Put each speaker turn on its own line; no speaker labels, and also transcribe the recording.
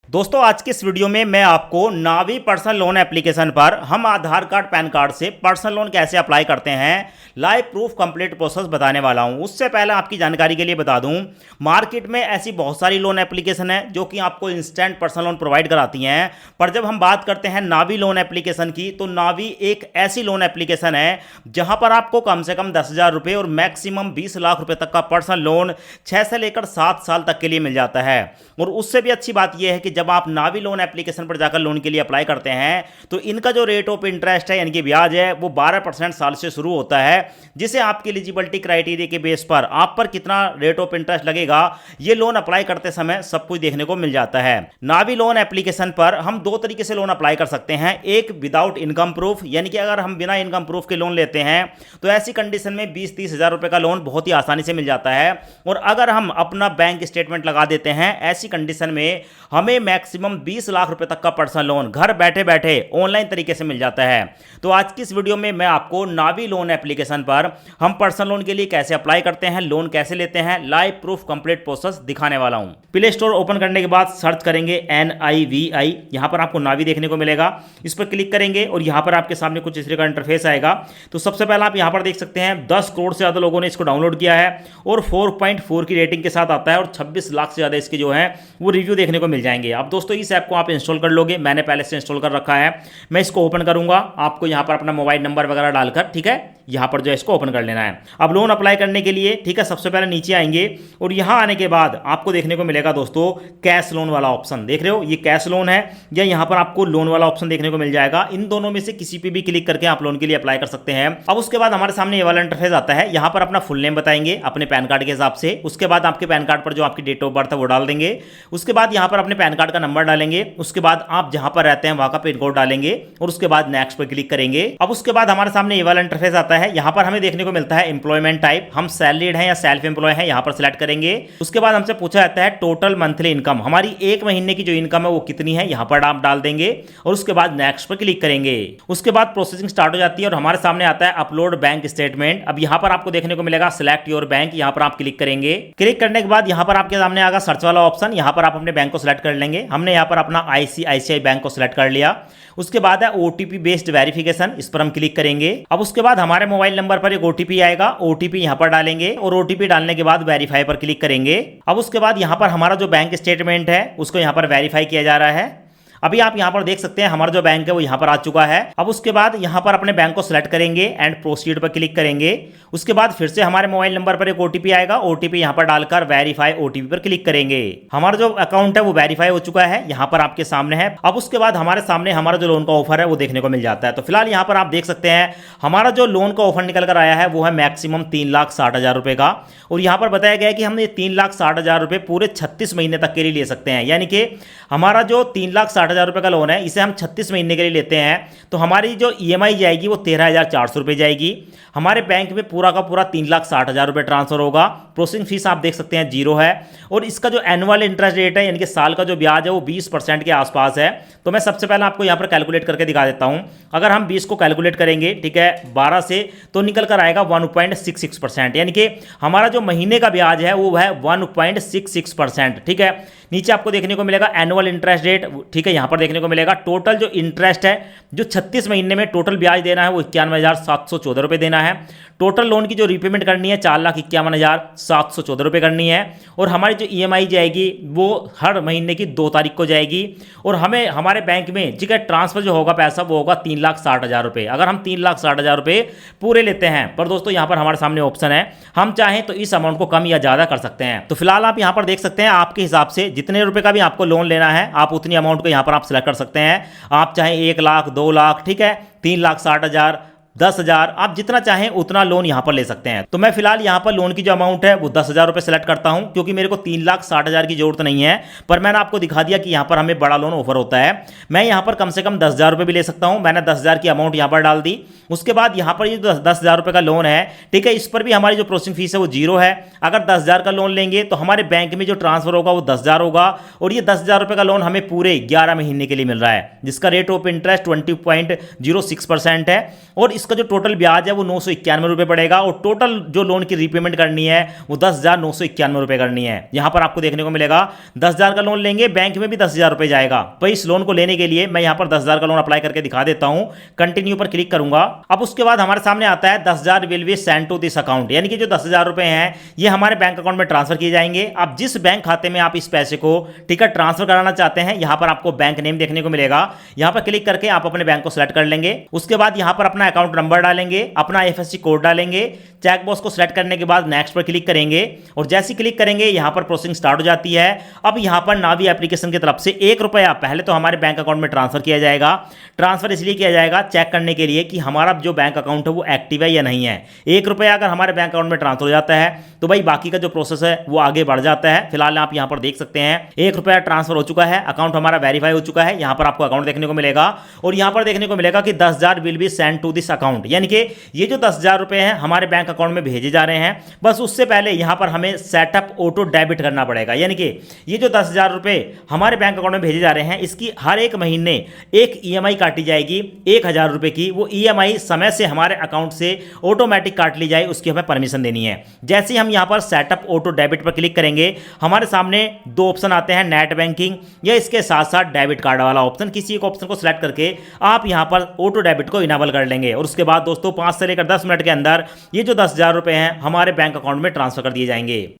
दोस्तों आज के इस वीडियो में मैं आपको नावी पर्सनल लोन एप्लीकेशन पर हम आधार कार्ड पैन कार्ड से पर्सनल लोन कैसे अप्लाई करते हैं लाइव प्रूफ कंप्लीट प्रोसेस बताने वाला हूं। उससे पहले आपकी जानकारी के लिए बता दूं, मार्केट में ऐसी बहुत सारी लोन एप्लीकेशन है जो कि आपको इंस्टेंट पर्सनल लोन प्रोवाइड कराती हैं, पर जब हम बात करते हैं नावी लोन एप्लीकेशन की तो नावी एक ऐसी लोन एप्लीकेशन है जहां पर आपको कम से कम 10,000 रुपये और मैक्सिमम 20 लाख रुपए तक का पर्सनल लोन 6 से लेकर 7 साल तक के लिए मिल जाता है। और उससे भी अच्छी बात यह है कि जब आप नावी लोन एप्लीकेशन पर जाकर लोन के लिए अप्लाई करते हैं तो इनका जो रेट ऑफ इंटरेस्ट है यानी कि ब्याज है वो 12% साल से शुरू होता है, जिसे आपकी एलिजिबिलिटी क्राइटेरिया के बेस पर आप पर कितना रेट ऑफ इंटरेस्ट लगेगा ये लोन अप्लाई करते समय सब कुछ देखने को मिल जाता है। नावी लोन एप्लीकेशन पर हम दो तरीके से लोन अप्लाई कर सकते हैं, एक विदाउट इनकम प्रूफ यानी कि अगर हम बिना इनकम प्रूफ के लोन लेते हैं तो ऐसी कंडीशन में 20-30 हज़ार रुपए का लोन बहुत ही आसानी से मिल जाता है। और अगर हम अपना बैंक स्टेटमेंट लगा देते हैं ऐसी कंडीशन में हमें मैक्सिमम 20 लाख रुपए तक का पर्सनल लोन घर बैठे बैठे ऑनलाइन तरीके से मिल जाता है। तो आज की इस वीडियो में मैं आपको नावी लोन एप्लीकेशन पर हम पर्सनल लोन के लिए कैसे अप्लाई करते हैं, लोन कैसे लेते हैं, लाइव प्रूफ कंप्लीट प्रोसेस दिखाने वाला हूं। प्ले स्टोर ओपन करने के बाद सर्च करेंगे NIVI, यहां पर आपको नावी देखने को मिलेगा, इस पर क्लिक करेंगे और यहां पर आपके सामने कुछ इस तरह का इंटरफेस आएगा। तो सबसे पहले आप यहां पर देख सकते हैं 10 करोड़ से ज्यादा लोगों ने इसको डाउनलोड किया है और 4.4 की रेटिंग के साथ आता है और 26 लाख से ज्यादा इसके जो है वो रिव्यू देखने को मिल जाएंगे। अब दोस्तों इस ऐप को आप इंस्टॉल कर लोगे, मैंने पहले से इंस्टॉल कर रखा है। मैं इसको ओपन करूंगा, आपको यहां पर अपना मोबाइल नंबर वगैरह डालकर ठीक है यहां पर जो है इसको ओपन कर लेना है। अब लोन अप्लाई करने के लिए ठीक है सबसे पहले नीचे आएंगे और यहां आने के बाद आपको देखने को मिलेगा दोस्तों कैश लोन वाला ऑप्शन, देख रहे हो ये कैश लोन है या यहां पर आपको लोन वाला ऑप्शन देखने को मिल जाएगा। इन दोनों में से किसी पे भी क्लिक करके आप लोन के लिए अप्लाई कर सकते हैं। अब उसके बाद हमारे सामने ये वाला इंटरफेस आता है, यहां पर अपना फुल नेम बताएंगे अपने पैन कार्ड के हिसाब से, उसके बाद आपके पैन कार्ड पर जो आपकी डेट ऑफ बर्थ है वो डाल देंगे, उसके बाद यहां पर अपने पैन कार्ड का नंबर डालेंगे, उसके बाद आप जहां पर रहते हैं वहां का पिन कोड डालेंगे और उसके बाद नेक्स्ट पर क्लिक करेंगे। अब उसके बाद हमारे सामने ये वाला इंटरफेस आता है, यहां पर हमें देखने को मिलता है एम्प्लॉयमेंट टाइप, हम सैलरीड हैं या सेल्फ एम्प्लॉय हैं यहां पर सिलेक्ट करेंगे। उसके बाद हमसे पूछा जाता है टोटल मंथली इनकम, हमारी एक महीने की जो इनकम है वो कितनी है यहां पर आप डाल देंगे और उसके बाद नेक्स्ट पर क्लिक करेंगे। उसके बाद प्रोसेसिंग स्टार्ट हो जाती है और हमारे सामने आता है अपलोड बैंक स्टेटमेंट। अब यहां पर आपको देखने को मिलेगा सिलेक्ट योर बैंक, यहां पर आप क्लिक करेंगे। क्लिक करने के बाद यहां पर आपके सामने आएगा सर्च वाला ऑप्शन, यहां पर आप अपने बैंक को सिलेक्ट कर लेंगे। हमने यहां पर अपना ICICI बैंक को सिलेक्ट कर लिया। उसके बाद है OTP बेस्ड वेरिफिकेशन, इस पर हम क्लिक करेंगे। अब उसके बाद हमारे मोबाइल नंबर पर एक OTP आएगा, OTP यहां पर डालेंगे और OTP डालने के बाद वेरीफाई पर क्लिक करेंगे। अब उसके बाद यहां पर हमारा जो बैंक स्टेटमेंट है उसको यहां पर वेरीफाई किया जा रहा है। अभी आप यहां पर देख सकते हैं हमारा जो बैंक है वो यहां पर आ चुका है। अब उसके बाद यहां पर अपने बैंक को सिलेक्ट करेंगे एंड प्रोसीड पर क्लिक करेंगे। उसके बाद फिर से हमारे मोबाइल नंबर पर एक OTP आएगा, OTP यहां पर डालकर वेरीफाई OTP पर क्लिक करेंगे। हमारा जो अकाउंट है वो वेरीफाई हो चुका है, यहां पर आपके सामने है। अब उसके बाद हमारे सामने हमारा जो लोन का ऑफर है वो देखने को मिल जाता है। तो फिलहाल यहां पर आप देख सकते हैं हमारा जो लोन का ऑफर निकल कर आया है वो है मैक्सिमम 3,60,000 रुपए का और यहां पर बताया गया है कि हम ये 3,60,000 रुपए पूरे 36 महीने तक के लिए ले सकते हैं। यानी कि हमारा जो 3,60,000 रुपए का लोन है इसे हम 36 महीने के लिए लेते हैं तो हमारी जो EMI जाएगी वो 13,400 रुपये जाएगी। हमारे बैंक में पूरा का पूरा 3,60,000 रुपये ट्रांसफर होगा। प्रोसेसिंग फीस आप देख सकते हैं 0 है और इसका जो एनुअल इंटरेस्ट रेट है यानी कि साल का जो ब्याज है वो 20% के आसपास है। तो मैं सबसे पहले आपको यहाँ पर कैलकुलेट करके दिखा देता हूँ। अगर हम 20 को कैलकुलेट करेंगे ठीक है 12 से तो निकल कर आएगा 1.66%, यानी कि हमारा जो महीने का ब्याज है वो है 1.66%। ठीक है, नीचे आपको देखने को मिलेगा एनुअल इंटरेस्ट रेट, ठीक है यहां पर देखने को मिलेगा टोटल जो इंटरेस्ट है जो 36 महीने में टोटल ब्याज देना है वो 91,714 रुपये देना है। टोटल लोन की जो रीपेमेंट करनी है 4,51,714 रुपये करनी है और हमारी जो EMI जाएगी वो हर महीने की 2 तारीख को जाएगी और हमें हमारे बैंक में ठीक है ट्रांसफर जो होगा पैसा वो होगा 3,60,000 रुपये, अगर हम 3,60,000 रुपये पूरे लेते हैं। पर दोस्तों यहाँ पर हमारे सामने ऑप्शन है, हम चाहें तो इस अमाउंट को कम या ज़्यादा कर सकते हैं। तो फिलहाल आप यहाँ पर देख सकते हैं आपके हिसाब से जितने रुपए का भी आपको लोन लेना है आप उतनी अमाउंट को यहाँ पर आप सिलेक्ट कर सकते हैं। आप चाहे 1 लाख 2 लाख ठीक है 3,60,000 10,000 आप जितना चाहें उतना लोन यहां पर ले सकते हैं। तो मैं फिलहाल यहां पर लोन की जो अमाउंट है वो 10,000 रुपये सेलेक्ट करता हूं क्योंकि मेरे को 3,60,000 की जरूरत नहीं है। पर मैंने आपको दिखा दिया कि यहां पर हमें बड़ा लोन ऑफर होता है। मैं यहां पर कम से कम 10,000 रुपये भी ले सकता हूं। मैंने 10,000 की अमाउंट यहां पर डाल दी। उसके बाद यहां पर ये 10,000 रुपये का लोन है ठीक है, इस पर भी हमारी जो प्रोसेसिंग फीस है वो 0 है। अगर 10,000 का लोन लेंगे तो हमारे बैंक में जो ट्रांसफर होगा वो 10,000 होगा और ये 10,000 रुपये का लोन हमें पूरे 11 महीने के लिए मिल रहा है जिसका रेट ऑफ इंटरेस्ट 20.06% है और उसका जो टोटल ब्याज है वो 991 रुपये पड़ेगा और टोटल जो लोन की रीपेमेंट करनी है वो 10,991 रुपये करनी है। यहाँ पर आपको देखने को मिलेगा 10,000 का लोन लेंगे, बैंक में भी 10,000 रुपये जाएगा। तो इस लोन को लेने के लिए मैं यहाँ पर 10,000 का लोन अप्लाई करके दिखा देता हूँ, कंटिन्यू पर क्लिक करूंगा। अब उसके बाद हमारे सामने आता है 10,000 will be send to this account, यानी कि जो 10,000 रुपये हैं ये हमारे बैंक अकाउंट में ट्रांसफर किए जाएंगे। अब जिस बैंक खाते में आप इस पैसे को टिकट ट्रांसफर कराना चाहते हैं, यहाँ पर आपको बैंक नेम देखने को मिलेगा, यहाँ पर क्लिक करके आप अपने बैंक को सिलेक्ट कर लेंगे। उसके बाद यहाँ पर अपना अकाउंट नंबर डालेंगे, अपना IFSC कोड डालेंगे, चेक बॉक्स को सिलेक्ट करने के बाद नेक्स्ट पर क्लिक करेंगे और जैसे क्लिक करेंगे यहाँ पर प्रोसेसिंग स्टार्ट हो जाती है। अब यहाँ पर नावी एप्लीकेशन की तरफ से 1 रुपया पहले तो हमारे बैंक अकाउंट में ट्रांसफर किया जाएगा। ट्रांसफर इसलिए किया जाएगा चेक करने के लिए कि हमारा जो बैंक अकाउंट है वो एक्टिव है या नहीं है। 1 रुपया अगर हमारे बैंक अकाउंट में ट्रांसफर हो जाता है तो भाई बाकी का जो प्रोसेस है वो आगे बढ़ जाता है। फिलहाल आप यहाँ पर देख सकते हैं 1 रुपया ट्रांसफर हो चुका है, अकाउंट हमारा वेरीफाई हो चुका है। यहाँ पर आपको अकाउंट देखने को मिलेगा और यहाँ पर देखने को मिलेगा कि 10,000 will be send to this account, यानी कि ये जो 10,000 रुपये हैं हमारे बैंक अकाउंट में भेजे जा रहे हैं। बस उससे पहले यहाँ पर हमें सेटअप ऑटो डेबिट करना पड़ेगा, यानी कि ये जो 10,000 रुपये हमारे बैंक अकाउंट में भेजे जा रहे हैं इसकी हर एक महीने एक EMI काटी जाएगी 1,000 रुपये की। वो EMI समय से हमारे अकाउंट से ऑटोमेटिक काट ली जाए, उसकी हमें परमिशन देनी है। जैसे ही हम यहाँ पर सेटअप ऑटो डेबिट पर क्लिक करेंगे हमारे सामने 2 ऑप्शन आते हैं, नेट बैंकिंग या इसके साथ साथ डेबिट कार्ड वाला ऑप्शन। किसी एक ऑप्शन को सिलेक्ट करके आप यहाँ पर ऑटो डेबिट को इनेबल कर लेंगे और उसके बाद दोस्तों 5 से लेकर 10 मिनट के अंदर ये जो 10,000 रुपये हैं हमारे बैंक अकाउंट में ट्रांसफर कर दिए जाएंगे।